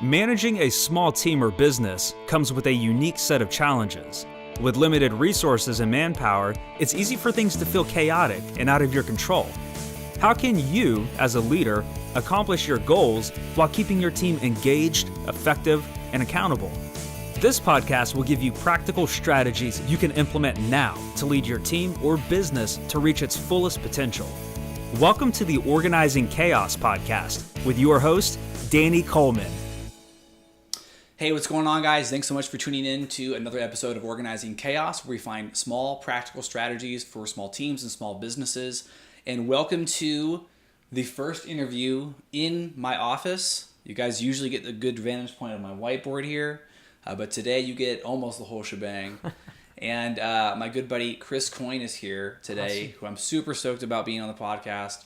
Managing a small team or business comes with a unique set of challenges. With limited resources and manpower, it's easy for things to feel chaotic and out of your control. How can you, as a leader, accomplish your goals while keeping your team engaged, effective, and accountable? This podcast will give you practical strategies you can implement now to lead your team or business to reach its fullest potential. Welcome to the Organizing Chaos podcast with your host, Danny Coleman. Hey, what's going on, guys? Thanks so much for tuning in to another episode of Organizing Chaos, where we find small, practical strategies for small teams and small businesses. And welcome to the first interview in my office. You guys usually get a good vantage point of my whiteboard here, but today you get almost the whole shebang. And my good buddy Chris Coyne is here today, who I'm super stoked about being on the podcast.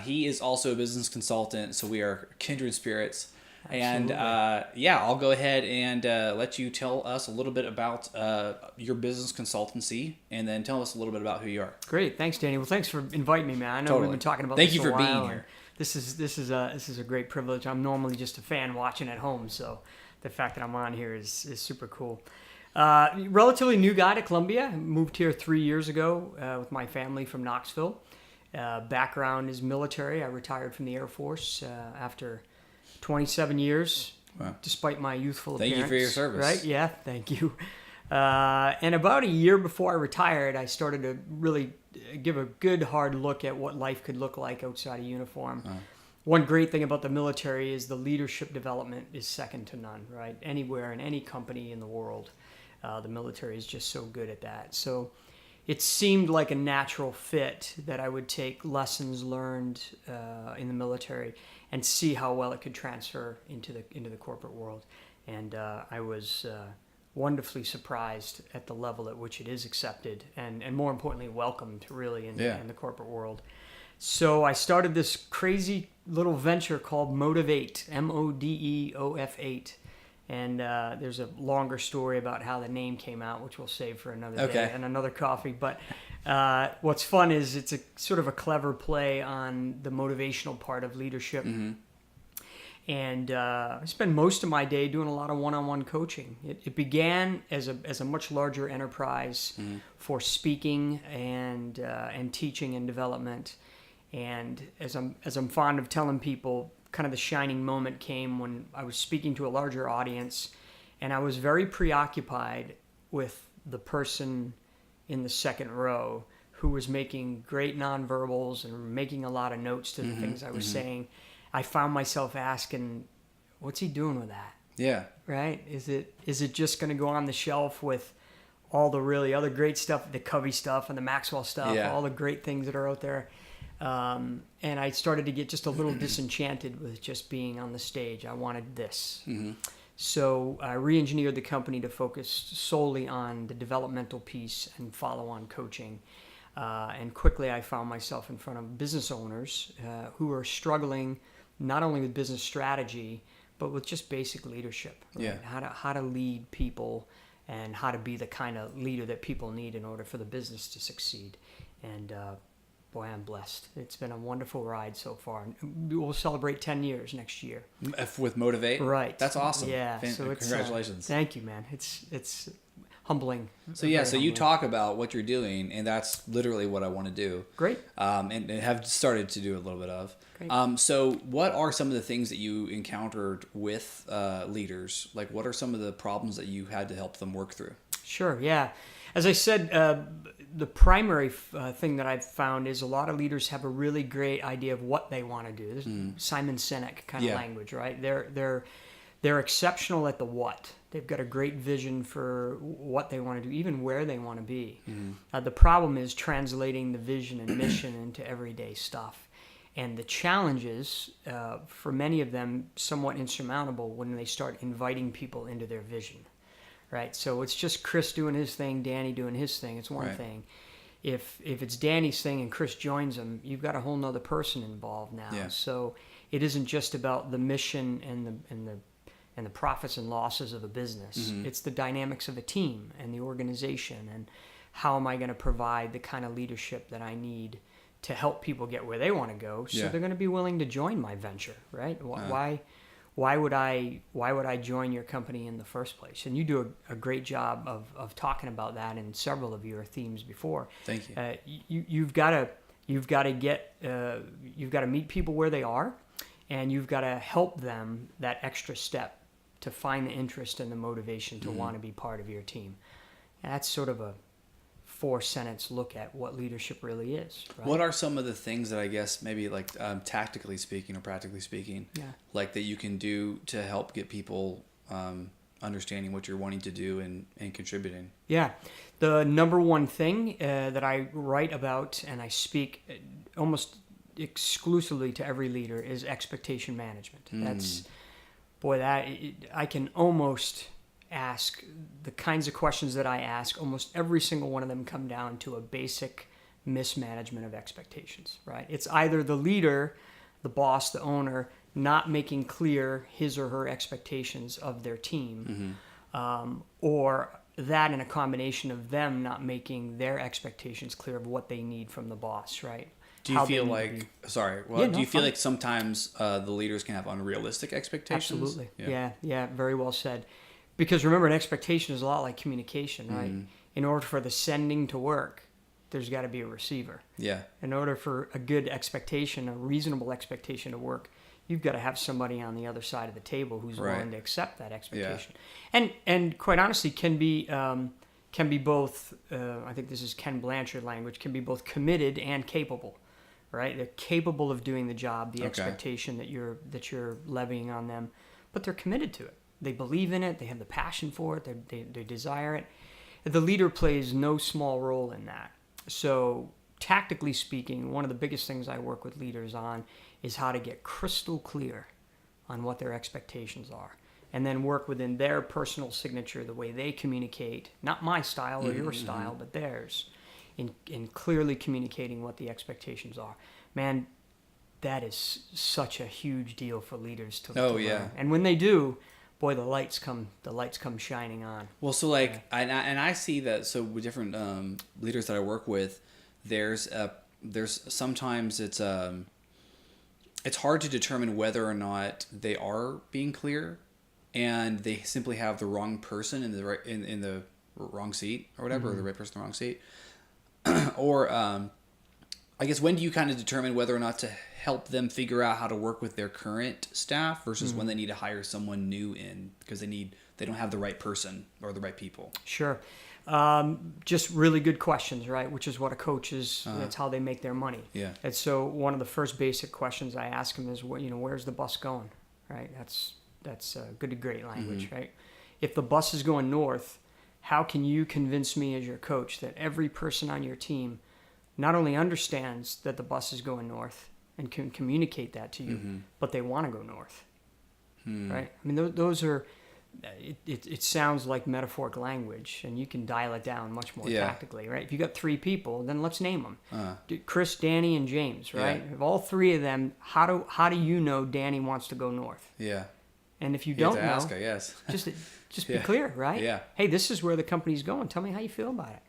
He is also a business consultant, so we are kindred spirits. Absolutely. And I'll go ahead and let you tell us a little bit about your business consultancy, and then tell us a little bit about who you are. Great, thanks, Danny. Well, thanks for inviting me, man. I know we've been talking about Thank this you for for a while. being here. This is a great privilege. I'm normally just a fan watching at home, so the fact that I'm on here is super cool. Relatively new guy to Columbia. Moved here 3 years ago with my family from Knoxville. Background is military. I retired from the Air Force after 27 years, wow, despite my youthful appearance. Thank you for your service. Right? Yeah, thank you. And about a year before I retired, I started to really give a good hard look at what life could look like outside of uniform. One great thing about the military is the leadership development is second to none, right? Anywhere in any company in the world, the military is just so good at that. So it seemed like a natural fit that I would take lessons learned in the military and see how well it could transfer into the corporate world. And I was wonderfully surprised at the level at which it is accepted and more importantly, welcomed really in the corporate world. So I started this crazy little venture called Mode-of-8, Modeof8. And there's a longer story about how the name came out, which we'll save for another day and another coffee. But what's fun is it's a sort of a clever play on the motivational part of leadership. Mm-hmm. And I spend most of my day doing a lot of one-on-one coaching. It began as a much larger enterprise for speaking and teaching and development. And as I'm fond of telling people, kind of the shining moment came when I was speaking to a larger audience, and I was very preoccupied with the person in the second row who was making great nonverbals and making a lot of notes to the things I was saying. I found myself asking, what's he doing with that? Yeah. Right? Is it just going to go on the shelf with all the really other great stuff, the Covey stuff and the Maxwell stuff, all the great things that are out there? And I started to get just a little disenchanted with just being on the stage. I wanted this. Mm-hmm. So I re-engineered the company to focus solely on the developmental piece and follow-on coaching. And quickly I found myself in front of business owners who are struggling not only with business strategy, but with just basic leadership. Right? Yeah. How to lead people and how to be the kind of leader that people need in order for the business to succeed. And boy, I'm blessed. It's been a wonderful ride so far. We'll celebrate 10 years next year. With Mode-of-8? Right. That's awesome. Yeah. So congratulations. Thank you, man. It's humbling. So you talk about what you're doing, and that's literally what I want to do. Great. And have started to do a little bit of. Great. So what are some of the things that you encountered with leaders? Like, what are some of the problems that you had to help them work through? Sure, yeah. As I said, the primary thing that I've found is a lot of leaders have a really great idea of what they want to do. This is Simon Sinek kind of language, right? They're exceptional at the what. They've got a great vision for what they want to do, even where they want to be. Mm-hmm. The problem is translating the vision and mission into everyday stuff. And the challenge is, for many of them, somewhat insurmountable when they start inviting people into their vision. Right, so it's just Chris doing his thing, Danny doing his thing. It's one thing. If it's Danny's thing and Chris joins him, you've got a whole nother person involved now. Yeah. So it isn't just about the mission and the profits and losses of a business. Mm-hmm. It's the dynamics of a team and the organization, and how am I going to provide the kind of leadership that I need to help people get where they want to go, so they're going to be willing to join my venture. Right? why would I join your company in the first place? And you do a great job of talking about that in several of your themes before. Thank you. You've got to meet people where they are, and you've got to help them that extra step to find the interest and the motivation to want to be part of your team. And that's sort of a 4-sentence look at what leadership really is. Right? What are some of the things that I guess maybe like tactically speaking or practically speaking, like that you can do to help get people understanding what you're wanting to do and contributing? Yeah. The number one thing that I write about and I speak almost exclusively to every leader is expectation management. I can almost ask the kinds of questions that I ask, almost every single one of them come down to a basic mismanagement of expectations, right? It's either the leader, the boss, the owner, not making clear his or her expectations of their team, or that in a combination of them not making their expectations clear of what they need from the boss, right? Do you feel like, do you feel like sometimes the leaders can have unrealistic expectations? Absolutely. Yeah, very well said. Because remember, an expectation is a lot like communication, right? In order for the sending to work, there's got to be a receiver. Yeah. In order for a good expectation, a reasonable expectation to work, you've got to have somebody on the other side of the table who's willing to accept that expectation. Yeah. And quite honestly, can be both. I think this is Ken Blanchard language. Can be both committed and capable, right? They're capable of doing the job, the expectation that you're levying on them, but they're committed to it. They believe in it. They have the passion for it. They desire it. The leader plays no small role in that. So tactically speaking, one of the biggest things I work with leaders on is how to get crystal clear on what their expectations are, and then work within their personal signature, the way they communicate, not my style or your style, but theirs, in clearly communicating what the expectations are. Man, that is such a huge deal for leaders to learn. And when they do, boy, the lights come shining on. Well, so like, I see that. So with different leaders that I work with, there's sometimes it's hard to determine whether or not they are being clear, and they simply have the wrong person in the wrong seat or whatever, or the right person in the wrong seat, or I guess, when do you kind of determine whether or not to help them figure out how to work with their current staff versus when they need to hire someone new in because they don't have the right person or the right people? Sure. Just really good questions, right? Which is what a coach is. That's how they make their money. Yeah. And so one of the first basic questions I ask them is, where's the bus going? Right. That's good to great language, right? If the bus is going north, how can you convince me as your coach that every person on your team not only understands that the bus is going north and can communicate that to you, but they want to go north, right? I mean, those are, it sounds like metaphoric language, and you can dial it down much more tactically, right? If you got 3 people, then let's name them. Chris, Danny, and James, right? If all 3 of them, how do you know Danny wants to go north? Yeah. And if you don't know, ask, I guess. just be clear, right? Yeah. Hey, this is where the company's going. Tell me how you feel about it.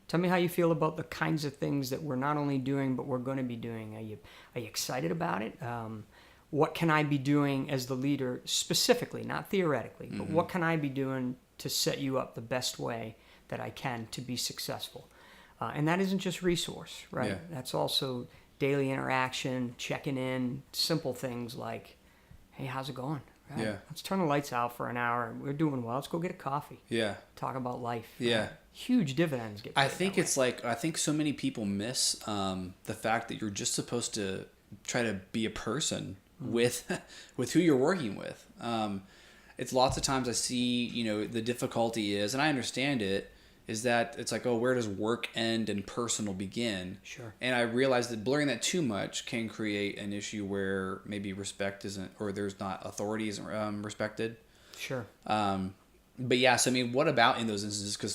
Tell me how you feel about the kinds of things that we're not only doing, but we're going to be doing. Are you excited about it? What can I be doing as the leader specifically, not theoretically, but what can I be doing to set you up the best way that I can to be successful? And that isn't just resource, right? Yeah. That's also daily interaction, checking in, simple things like, hey, how's it going? Right? Yeah. Let's turn the lights out for an hour. We're doing well. Let's go get a coffee. Yeah. Talk about life. Yeah. Huge dividends get paid. I think it's like, I think so many people miss the fact that you're just supposed to try to be a person with who you're working with. It's lots of times I see, the difficulty is, and I understand it, is that it's like, oh, where does work end and personal begin? Sure. And I realize that blurring that too much can create an issue where maybe respect isn't, or there's not, authority isn't respected. Sure. But yeah, so I mean, what about in those instances? Because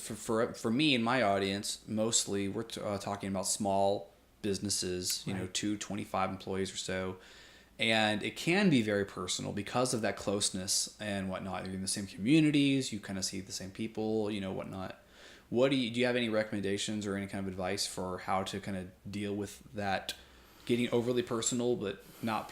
for me and my audience, mostly we're talking about small businesses, 25 employees or so. And it can be very personal because of that closeness and whatnot. You're in the same communities, you kind of see the same people, whatnot. Do you have any recommendations or any kind of advice for how to kind of deal with that getting overly personal, but not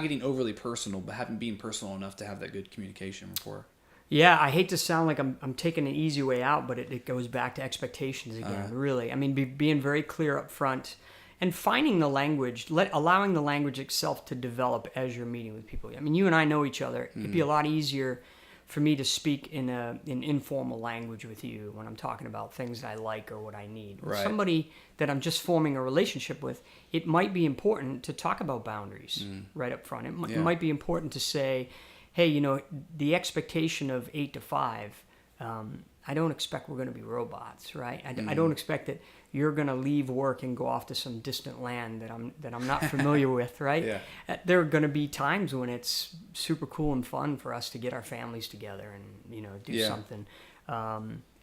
getting overly personal, but being personal enough to have that good communication rapport. Yeah, I hate to sound like I'm taking an easy way out, but it goes back to expectations again, really. I mean, being very clear up front and finding the language, allowing the language itself to develop as you're meeting with people. I mean, you and I know each other. It'd be a lot easier for me to speak in informal language with you when I'm talking about things that I like or what I need. With somebody that I'm just forming a relationship with, it might be important to talk about boundaries right up front. It might be important to say, hey, you know, the expectation of 8 to 5, I don't expect we're going to be robots, right? I don't expect that you're going to leave work and go off to some distant land that I'm not familiar with, right? Yeah. There are going to be times when it's super cool and fun for us to get our families together and, you know, do something.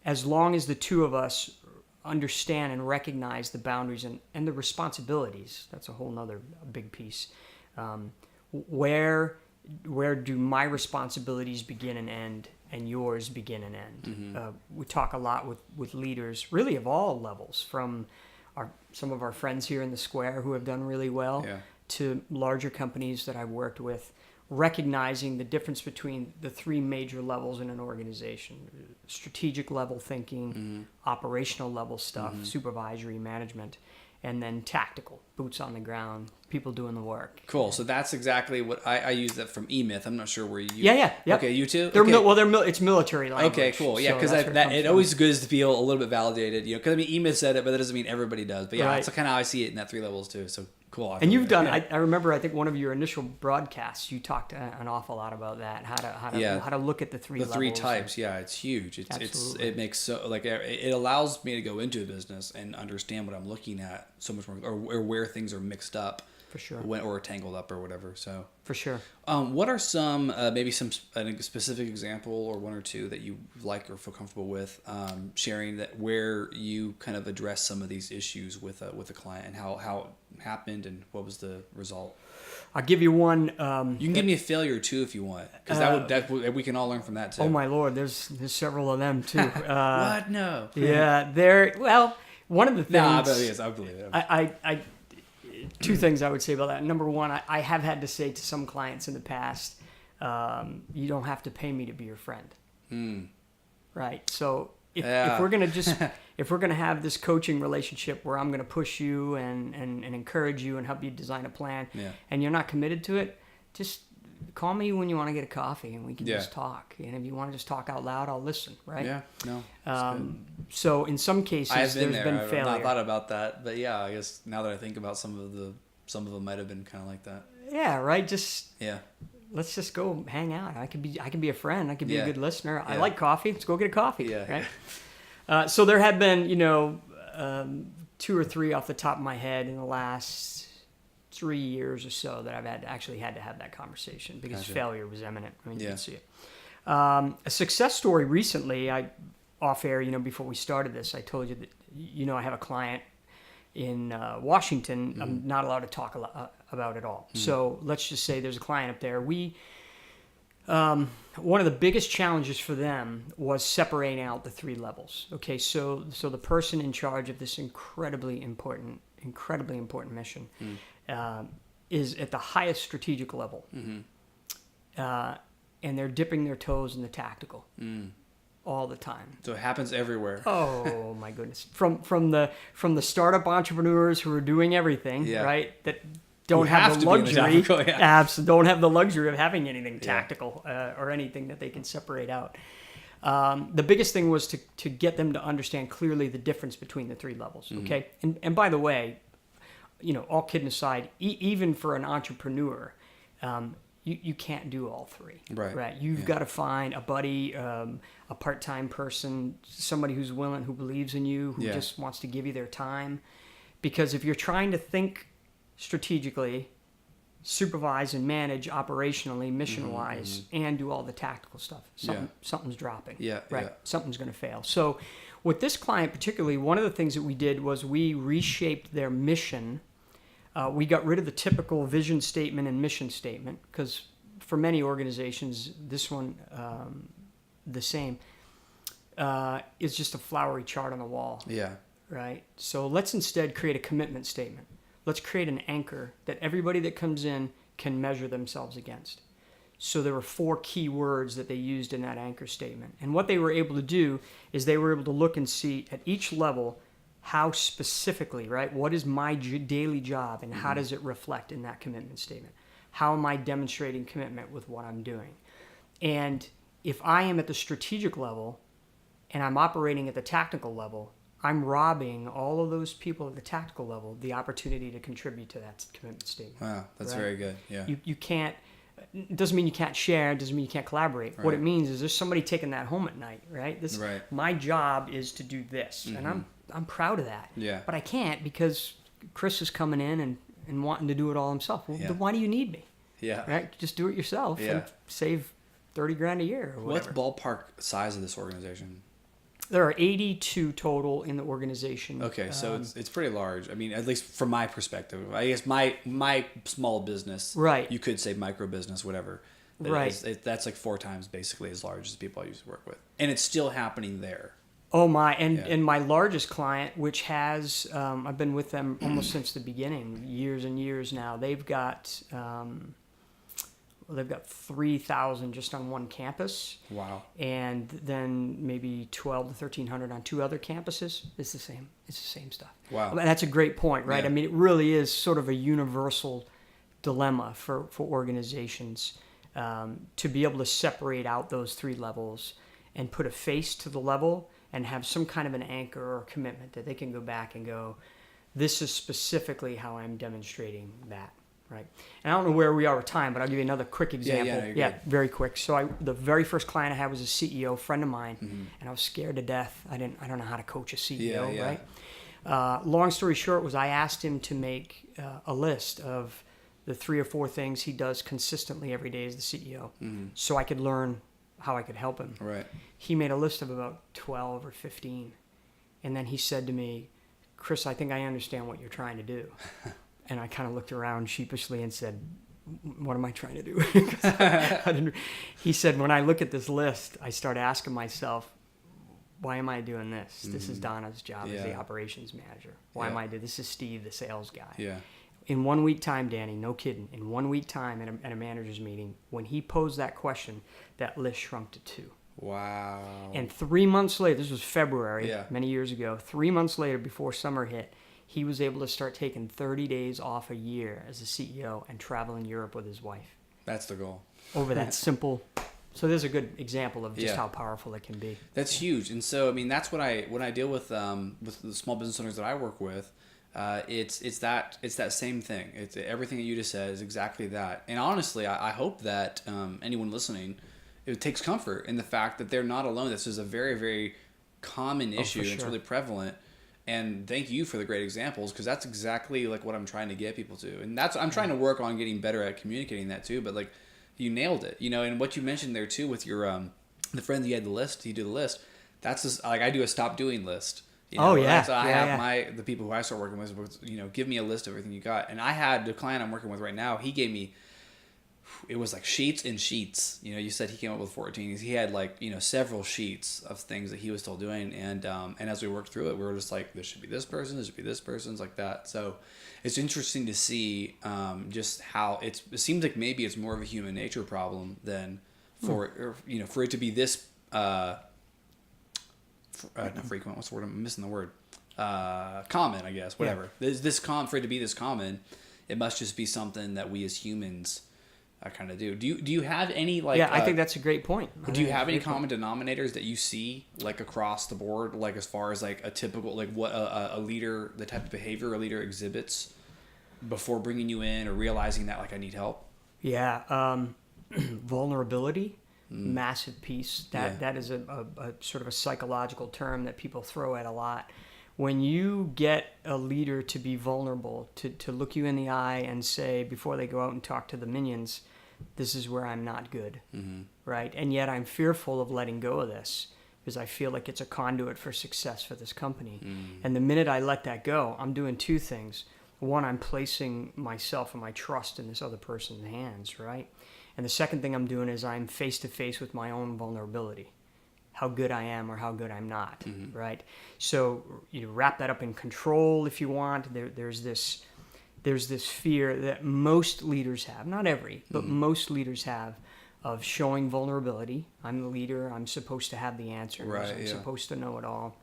As long as the two of us understand and recognize the boundaries and the responsibilities, that's a whole nother big piece. Where do my responsibilities begin and end and yours begin and end? We talk a lot with leaders, really of all levels, from some of our friends here in the square who have done really well to larger companies that I've worked with, recognizing the difference between the three major levels in an organization: strategic level thinking, operational level stuff, supervisory management, and then tactical, boots on the ground, people doing the work. Cool. So that's exactly what I use that from E-Myth. I'm not sure where you. Yeah. Okay, you too. It's military language. Okay, cool. Yeah, because it always good to feel a little bit validated. You know, because I mean, E-Myth said it, but that doesn't mean everybody does. But yeah, that's kind of how I see it in that 3 levels too. So cool. And you've done. I remember. I think one of your initial broadcasts, you talked an awful lot about that. How to look at the 3 levels. The 3 types. Yeah, it's huge. It makes it allows me to go into a business and understand what I'm looking at so much more, or where things are mixed up. For sure. Or tangled up or whatever. So for sure. What are some maybe a specific example or one or two that you like or feel comfortable with sharing, that where you kind of address some of these issues with a client and how it happened and what was the result? I'll give you one. You can give me a failure too if you want, because we can all learn from that too. Oh my Lord, there's several of them too. What? No. Yeah, one of the things. No, I believe it. I 2 things I would say about that. Number one, I have had to say to some clients in the past, you don't have to pay me to be your friend. Right. So if we're gonna if we're gonna have this coaching relationship where I'm gonna push you and encourage you and help you design a plan, and you're not committed to it, just call me when you want to get a coffee and we can just talk. And if you want to just talk out loud, I'll listen. Right. Yeah. No. So in some cases, there's been failure. I've not thought about that, but yeah, I guess now that I think about some of them might have been kind of like that. Yeah. Right. Let's just go hang out. I can be a friend. I can be a good listener. I like coffee. Let's go get a coffee. Yeah. Right. So there have been, 2 or 3 off the top of my head in the last 3 years or so that I've had to have that conversation because failure was imminent. I mean, you can see it. A success story recently, off air, before we started this, I told you that, I have a client in Washington. I'm not allowed to talk about it all. So let's just say there's a client up there. One of the biggest challenges for them was separating out the 3 levels. Okay, so the person in charge of this incredibly important mission is at the highest strategic level, and they're dipping their toes in the tactical all the time. So it happens everywhere. Oh my goodness! From the startup entrepreneurs who are doing everything, right? That don't have the luxury, don't have the luxury of having anything tactical or anything that they can separate out. The biggest thing was to get them to understand clearly the difference between the 3 levels. Okay, and by the way, all kidding aside, even for an entrepreneur, you can't do all 3. Right. You've got to find a buddy, a part-time person, somebody who's willing, who believes in you, who just wants to give you their time. Because if you're trying to think strategically, supervise and manage operationally, mission-wise, and do all the tactical stuff, something's dropping. Something's going to fail. So with this client particularly, one of the things that we did was we reshaped their mission. We got rid of the typical vision statement and mission statement, because for many organizations, this one, the same, is just a flowery chart on the wall. Yeah. Right? So let's instead create a commitment statement. let's create an anchor that everybody that comes in can measure themselves against. So there were 4 key words that they used in that anchor statement. And what they were able to do is they were able to look and see at each level how specifically, right? What is my daily job and how does it reflect in that commitment statement? How am I demonstrating commitment with what I'm doing? And if I am at the strategic level and I'm operating at the tactical level, I'm robbing all of those people at the tactical level the opportunity to contribute to that commitment statement. Wow, that's right? very good. Yeah. You can't, it doesn't mean you can't share, it doesn't mean you can't collaborate. Right. What it means is there's somebody taking that home at night, right? Right. My job is to do this, and I'm proud of that. Yeah. But I can't because Chris is coming in and wanting to do it all himself. Well, then why do you need me? Yeah. Right? Just do it yourself and save $30,000 a year or whatever. What's ballpark size of this organization? There are 82 total in the organization. Okay, so it's pretty large. I mean, at least from my perspective. I guess my small business, right? You could say micro business, whatever. Right. That's like 4 times basically as large as people I used to work with, and it's still happening there. Oh my! And my largest client, which has I've been with them almost since the beginning, years and years now. They've got 3,000 just on one campus. Wow. And then maybe 12 to 1,300 on 2 other campuses. It's the same. It's the same stuff. Wow. I mean, that's a great point, right? Yeah. I mean, it really is sort of a universal dilemma for organizations to be able to separate out those 3 levels and put a face to the level and have some kind of an anchor or commitment that they can go back and go, this is specifically how I'm demonstrating that. Right. And I don't know where we are with time, but I'll give you another quick example. Yeah, very quick. So the very first client I had was a CEO friend of mine, and I was scared to death. I don't know how to coach a CEO, right? Long story short was I asked him to make a list of the 3 or 4 things he does consistently every day as the CEO, so I could learn how I could help him. Right. He made a list of about 12 or 15, and then he said to me, Chris, I think I understand what you're trying to do. And I kind of looked around sheepishly and said, what am I trying to do? He said, when I look at this list, I start asking myself, why am I doing this? This is Donna's job as the operations manager. Why am I doing this? This is Steve, the sales guy. Yeah. In 1 week time, Danny, no kidding, in 1 week time at a manager's meeting, when he posed that question, that list shrunk to 2. Wow. And 3 months later, this was February, many years ago, 3 months later before summer hit, he was able to start taking 30 days off a year as a CEO and traveling Europe with his wife. That's the goal. Over that simple. So there's a good example of just how powerful it can be. That's huge. And so, I mean, that's what when I deal with the small business owners that I work with, it's that same thing. It's everything that you just said is exactly that. And honestly, I hope that anyone listening, it takes comfort in the fact that they're not alone. This is a very, very common issue. For sure. It's really prevalent. And thank you for the great examples, because that's exactly like what I'm trying to get people to. And I'm trying to work on getting better at communicating that too. But like, you nailed it, and what you mentioned there too with your the friend that you had the list, you do the list. That's just, like, I do a stop doing list. Oh yeah. So I have the people who I start working with, give me a list of everything you got. And I had the client I'm working with right now, he gave me, it was like sheets and sheets. You said he came up with 14. He had several sheets of things that he was still doing, and as we worked through it, we were just like, this should be this person, this should be this person's, like that. So it's interesting to see just how it seems like maybe it's more of a human nature problem than for it to be this not frequent. What's the word? I'm missing the word. Common, I guess. Whatever. For it to be this common, it must just be something that we as humans kind of do. Do you have any I think that's a great point. Do you have any common denominators that you see across the board, as far as a typical what a leader, the type of behavior a leader exhibits before bringing you in or realizing that I need help? Yeah, vulnerability, massive piece. That is a sort of a psychological term that people throw at a lot. When you get a leader to be vulnerable, to look you in the eye and say, before they go out and talk to the minions, this is where I'm not good, right? And yet I'm fearful of letting go of this because I feel like it's a conduit for success for this company. And the minute I let that go, I'm doing 2 things. One, I'm placing myself and my trust in this other person's hands, right? And the second thing I'm doing is I'm face-to-face with my own vulnerability. How good I am or how good I'm not, right? So you wrap that up in control if you want. There's there's this fear that most leaders have, not every, but most leaders have, of showing vulnerability. I'm the leader. I'm supposed to have the answers. Right, I'm yeah. supposed to know it all.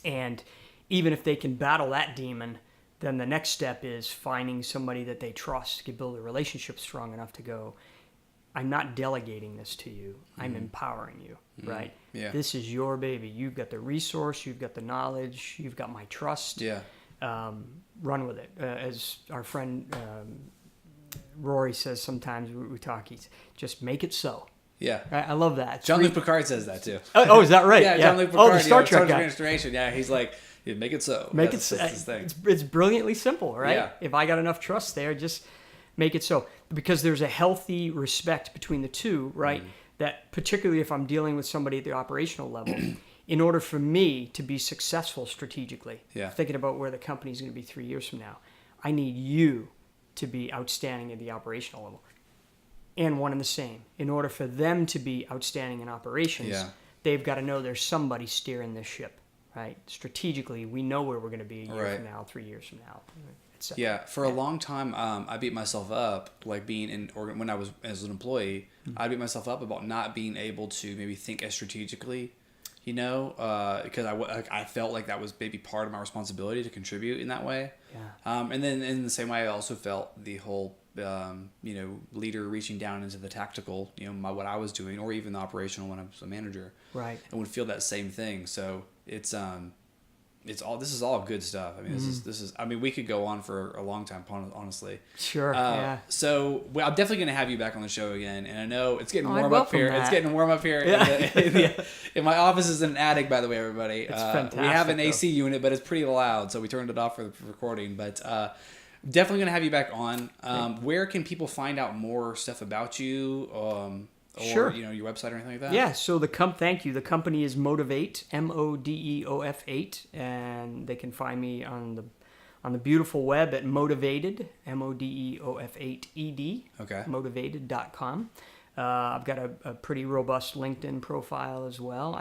And even if they can battle that demon, then the next step is finding somebody that they trust, can build a relationship strong enough to go, I'm not delegating this to you. I'm empowering you, right? Yeah. This is your baby. You've got the resource. You've got the knowledge. You've got my trust. Yeah. Run with it. As our friend Rory says sometimes we talk, he's just make it so. Yeah. I love that. It's Jean-Luc Picard says that too. Oh, is that right? Yeah, Jean-Luc Picard. Oh, the Star Trek guy. Transformation. Yeah, he's like, yeah, make it so. Make That's his thing. It's brilliantly simple, right? Yeah. If I got enough trust there, just make it so. Because there's a healthy respect between the two, right? That particularly if I'm dealing with somebody at the operational level, in order for me to be successful strategically, thinking about where the company's going to be 3 years from now, I need you to be outstanding at the operational level. And one and the same. In order for them to be outstanding in operations, they've got to know there's somebody steering this ship, right? Strategically, we know where we're going to be a year from now, 3 years from now. Yeah, for a long time, I beat myself up, like being in, or when I was as an employee, I beat myself up about not being able to maybe think as strategically, you know, because I felt like that was maybe part of my responsibility to contribute in that way. Yeah. And then in the same way, I also felt the whole, you know, leader reaching down into the tactical, you know, what I was doing, or even the operational when I was a manager. Right. And would feel that same thing. So it's all, this is all good stuff. I mean, this is, I mean, we could go on for a long time, honestly. Sure. Yeah. So I'm definitely going to have you back on the show again. And I know it's getting warm I'd up here. welcome It's that. getting warm up here. In my office is an attic, by the way, everybody. It's fantastic. We have an though. AC unit, but it's pretty loud. So we turned it off for recording, but, definitely going to have you back on. Where can people find out more stuff about you? Or, Sure. you know, your website or anything like that? Yeah, so thank you. The company is Mode-of-8, Modeof8, and they can find me on the beautiful web at Mode-of-8ed, Modeof8ed, Okay. Mode-of-8ed.com. I've got a pretty robust LinkedIn profile as well.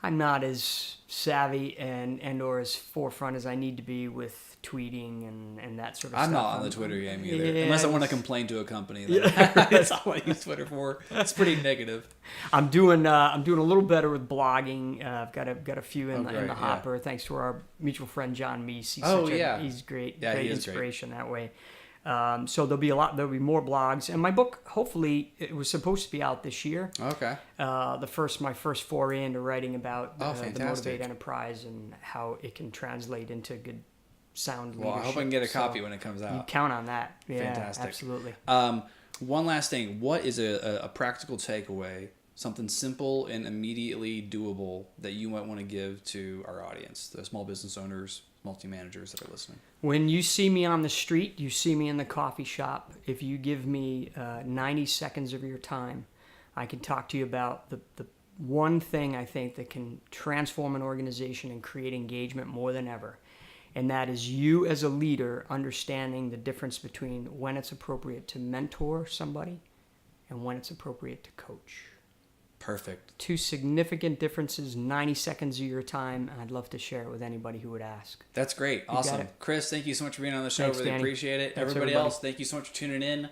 I'm not as savvy and or as forefront as I need to be with tweeting and that sort of stuff. I'm not on the Twitter game either, Yeah, unless I want to complain to a company. That's all I use Twitter for. It's pretty negative. I'm doing a little better with blogging. I've got a few in great, the hopper, thanks to our mutual friend John Meese. He's great. Yeah, great he is inspiration that way. So there'll be more blogs, and my book hopefully it was supposed to be out this year. Okay. My first foray into writing about the fantastic. Mode-of-8 enterprise and how it can translate into good sound leadership. Well, I hope I can get a copy when it comes You out. count on that. Yeah, Fantastic. absolutely. One last thing. What is a practical takeaway, something simple and immediately doable that you might want to give to our audience, the small business owners, multi-managers that are listening? When you see me on the street, you see me in the coffee shop, if you give me 90 seconds of your time, I can talk to you about the one thing I think that can transform an organization and create engagement more than ever. And that is you as a leader understanding the difference between when it's appropriate to mentor somebody and when it's appropriate to coach. Perfect. Two significant differences, 90 seconds of your time, and I'd love to share it with anybody who would ask. That's great. Awesome. it. Chris, thank you so much for being on the show. Thanks, really Danny. appreciate it. Thanks, Everybody everybody. else, thank you so much for tuning in.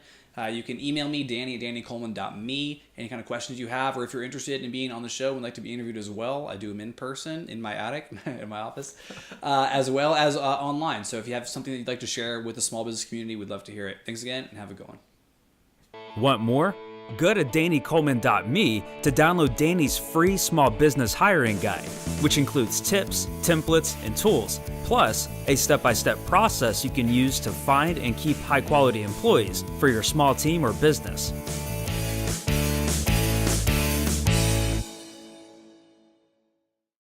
You can email me, Danny at DannyColeman.me. Any kind of questions you have, or if you're interested in being on the show and would like to be interviewed as well, I do them in person in my attic, in my office, as well as online. So if you have something that you'd like to share with the small business community, we'd love to hear it. Thanks again, and have a good one. Want more? Go to DannyColeman.me to download Danny's free small business hiring guide, which includes tips, templates, and tools, plus a step-by-step process you can use to find and keep high-quality employees for your small team or business.